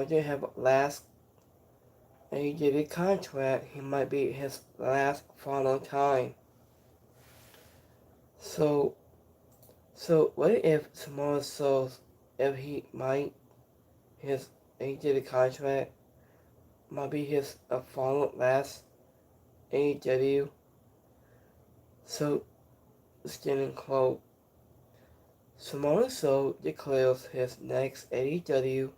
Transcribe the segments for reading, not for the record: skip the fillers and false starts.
going to have last AEW contract. He might be his last final time. So what if Samoa Soul, if he might his AEW contract might be his final last AEW? So standing quote, Samoa Soul declares his next AEW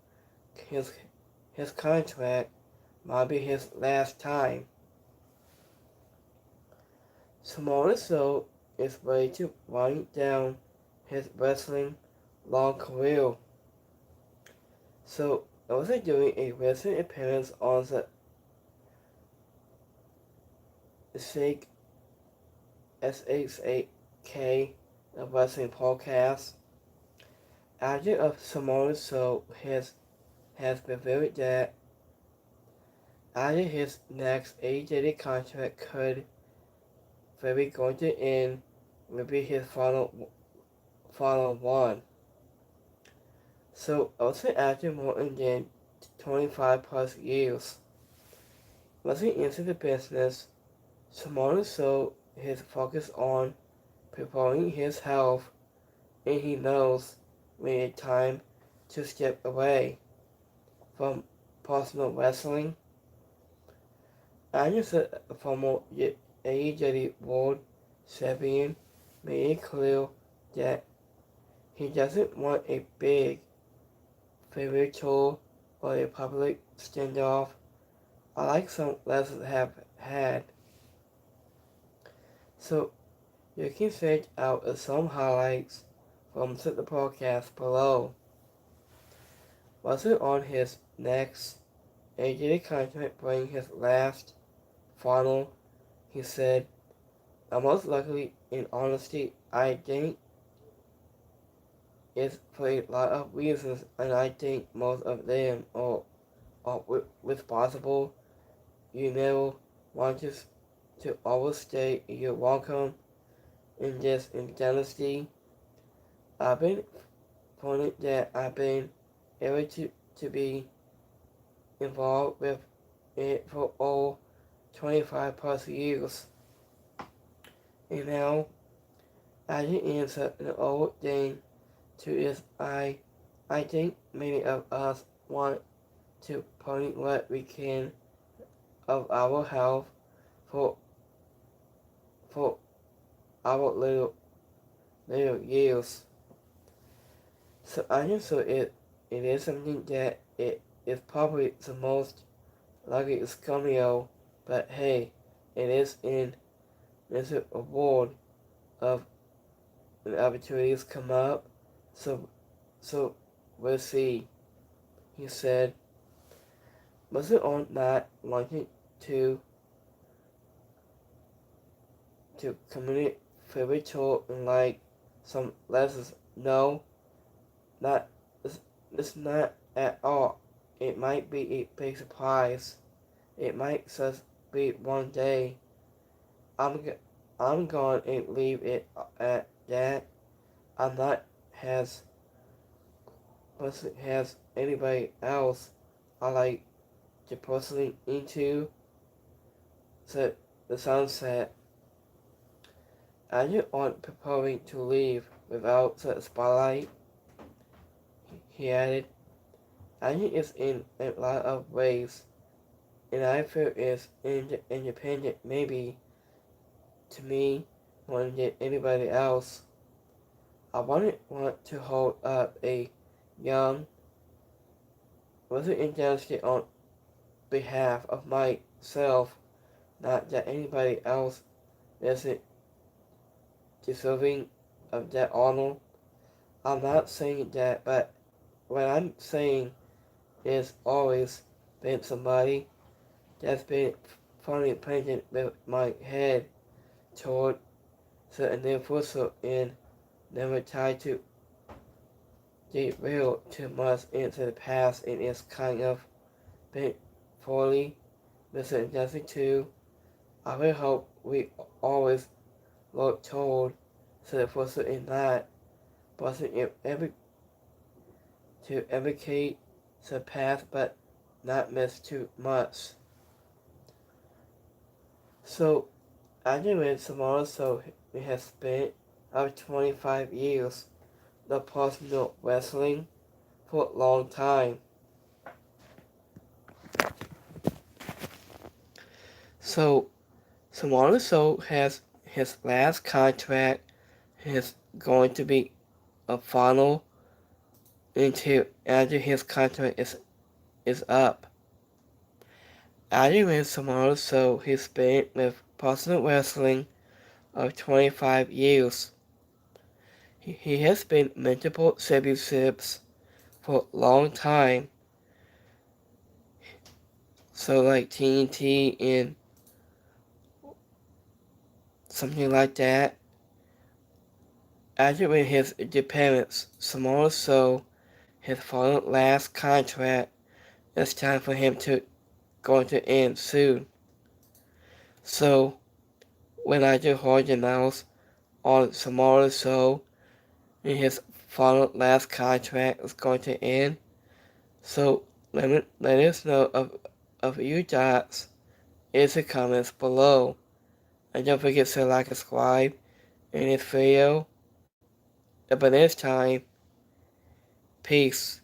his contract might be his last time. Samoa Joe is ready to wind down his wrestling long career. So, also doing a recent appearance on the Shake SHAK wrestling podcast. After of Samoa Joe has revealed that after his next AEW contract could very going to end will be his final one. So also after more than 25 plus years, looking into the business, Samoa showed his focus on preparing his health, and he knows when it's time to step away from personal wrestling. As a former AEW World Champion made it clear that he doesn't want a big spiritual or a public standoff like some wrestlers have had. So you can check out some highlights from the podcast below. Wrestler on his next AJ contract bring his last final, he said, most likely in honesty, I think it's for a lot of reasons, and I think most of them are responsible. You never want to overstay your welcome in this dynasty. I've been fortunate that I've been able to be involved with it for all 25 plus years. And now, I didn't answer an old thing to this. I think many of us want to put what we can of our health for our little years. So I just thought it is something that it is probably the most likely scumio, but hey, it is in this award of when opportunities come up. So we'll see. He said, was it on not wanting to communicate spiritual and like some lessons? No, not it's not at all. It might be a big surprise. It might just be one day. I'm going to leave it at that. I'm not has anybody else I like to personally into the sunset. I just aren't preparing to leave without the spotlight, he added. I think it's in a lot of ways, and I feel it's independent maybe to me more than anybody else. I wouldn't want to hold up a young wasn't industry on behalf of myself, not that anybody else isn't deserving of that honor. I'm not saying that, but what I'm saying is always been somebody that's been funny painted with my head toward certain universal and never tried to derail too much into the past, and it's kind of been poorly misunderstood too. I really hope we always look toward certain universal in that, but to advocate surpass but not miss too much. So, after Samoa has spent over 25 years of professional wrestling for a long time. So, Samoa has his last contract is going to be a final until after his contract is up. After Samoa he spent with professional wrestling of 25 years. He has been multiple championships for a long time. So like TNT and something like that. After his independence, Samoa his final last contract, it's time for him to going to end soon. So when I just heard the announce on Samoa and his final last contract is going to end, so let us know of your thoughts in the comments below. And don't forget to like and subscribe in this video. But this time, peace.